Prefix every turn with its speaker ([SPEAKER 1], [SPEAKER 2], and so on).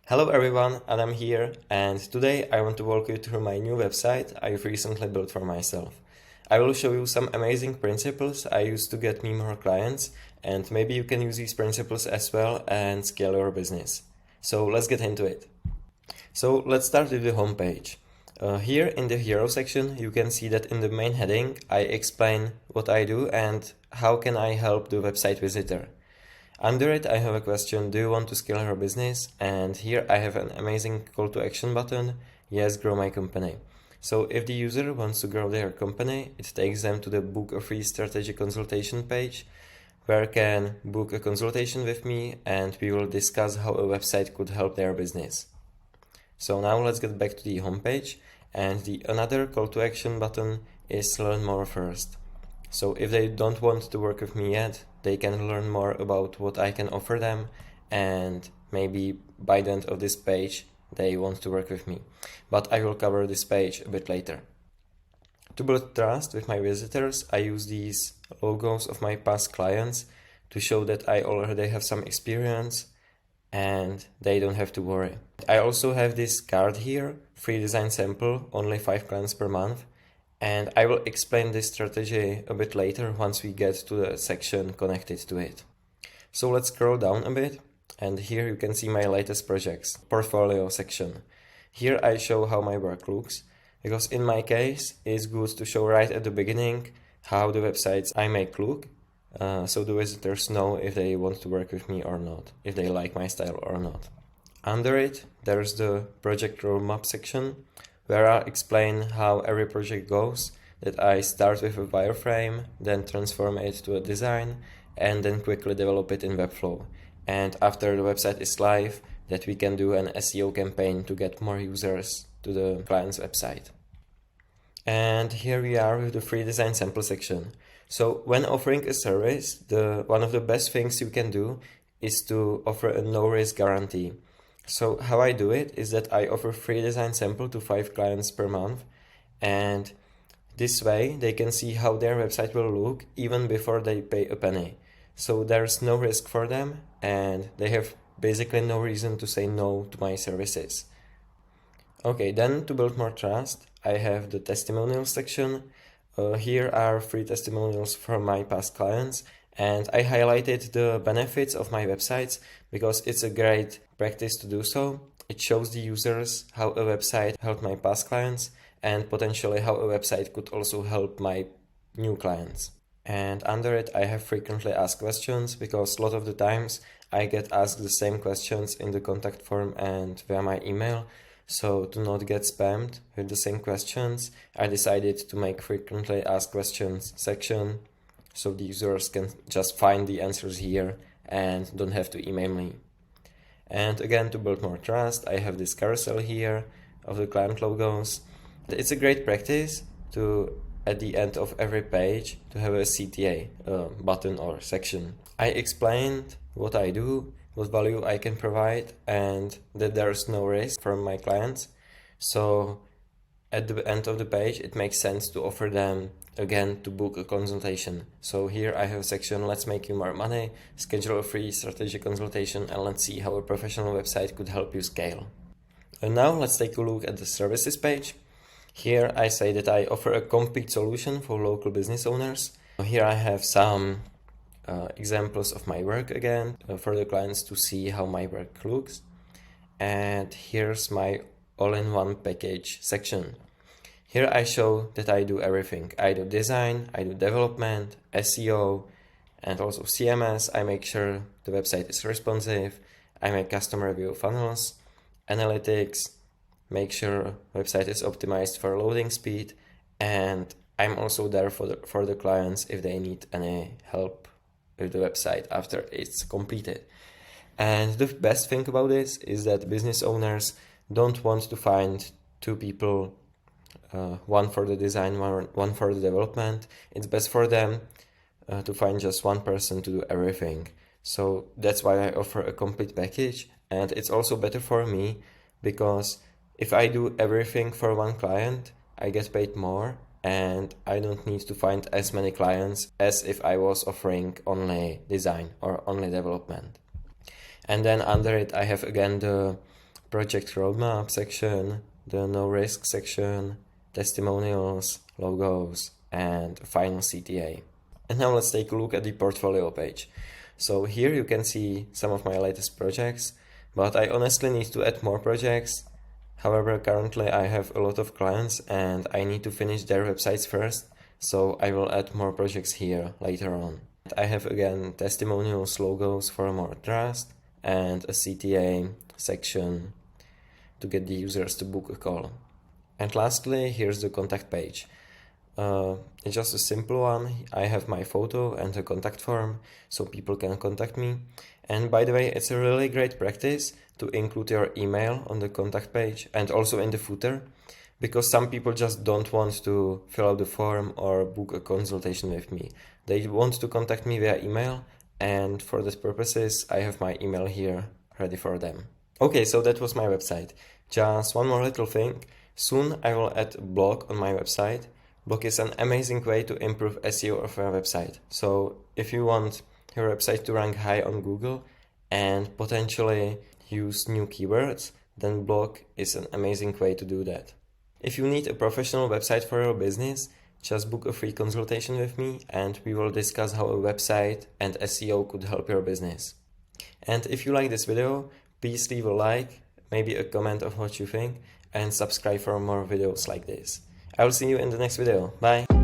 [SPEAKER 1] Hello everyone, Adam here, and today I want to walk you through my new website I've recently built for myself. I will show you some amazing principles I use to get me more clients, and maybe you can use these principles as well and scale your business. So let's get into it. So let's start with the homepage. Here in the Hero section, you can see that in the main heading, I explain what I do and how can I help the website visitor. Under it, I have a question, do you want to scale your business? And here I have an amazing call to action button, yes, grow my company. So if the user wants to grow their company, it takes them to the book a free strategy consultation page, where can book a consultation with me and we will discuss how a website could help their business. So now let's get back to the homepage, and the another call to action button is learn more first. So if they don't want to work with me yet, they can learn more about what I can offer them, and maybe by the end of this page they want to work with me. But I will cover this page a bit later. To build trust with my visitors, I use these logos of my past clients to show that I already have some experience and they don't have to worry. I also have this card here, free design sample, only 5 clients per month. And I will explain this strategy a bit later once we get to the section connected to it. So let's scroll down a bit, and here you can see my latest projects, portfolio section. Here I show how my work looks, because in my case it's good to show right at the beginning how the websites I make look, so the visitors know if they want to work with me or not, if they like my style or not. Under it there's the project roadmap section, where I explain how every project goes, that I start with a wireframe, then transform it to a design, and then quickly develop it in Webflow. And after the website is live, that we can do an SEO campaign to get more users to the client's website. And here we are with the free design sample section. So when offering a service, one of the best things you can do is to offer a no-risk guarantee. So how I do it is that I offer free design sample to 5 clients per month, and this way they can see how their website will look even before they pay a penny. So there's no risk for them and they have basically no reason to say no to my services. Okay, then to build more trust, I have the testimonials section. Here are free testimonials from my past clients, and I highlighted the benefits of my websites because it's a great practice to do so. It shows the users how a website helped my past clients and potentially how a website could also help my new clients. And under it I have frequently asked questions, because a lot of the times I get asked the same questions in the contact form and via my email. So to not get spammed with the same questions, I decided to make frequently asked questions section, so the users can just find the answers here and don't have to email me. And again, to build more trust, I have this carousel here of the client logos. It's a great practice to, at the end of every page, to have a CTA button or section. I explained what I do, what value I can provide, and that there's no risk from my clients. So at the end of the page, it makes sense to offer them again to book a consultation. So here I have a section, let's make you more money, schedule a free strategy consultation, and let's see how a professional website could help you scale. And now let's take a look at the services page. Here I say that I offer a complete solution for local business owners. Here I have some examples of my work again for the clients to see how my work looks. And here's my all-in-one package section. Here I show that I do everything. I do design, I do development, SEO, and also CMS. I make sure the website is responsive. I make customer review funnels, analytics, make sure website is optimized for loading speed, and I'm also there for the clients if they need any help with the website after it's completed. And the best thing about this is that business owners don't want to find 2 people, one for the design, one for the development. It's best for them to find just one person to do everything. So that's why I offer a complete package, and it's also better for me because if I do everything for one client, I get paid more and I don't need to find as many clients as if I was offering only design or only development. And then under it I have again the project roadmap section, the no risk section, testimonials, logos, and final CTA. And now let's take a look at the portfolio page. So here you can see some of my latest projects, but I honestly need to add more projects. However, currently I have a lot of clients and I need to finish their websites first, so I will add more projects here later on. I have again testimonials, logos for more trust, and a CTA section to get the users to book a call. And lastly, here's the contact page. It's just a simple one. I have my photo and a contact form so people can contact me. And by the way, it's a really great practice to include your email on the contact page and also in the footer, because some people just don't want to fill out the form or book a consultation with me. They want to contact me via email, and for these purposes, I have my email here ready for them. Okay, so that was my website. Just one more little thing. Soon I will add a blog on my website. Blog is an amazing way to improve SEO of your website. So if you want your website to rank high on Google and potentially use new keywords, then blog is an amazing way to do that. If you need a professional website for your business, just book a free consultation with me and we will discuss how a website and SEO could help your business. And if you like this video, please leave a like, maybe a comment of what you think, and subscribe for more videos like this. I will see you in the next video. Bye!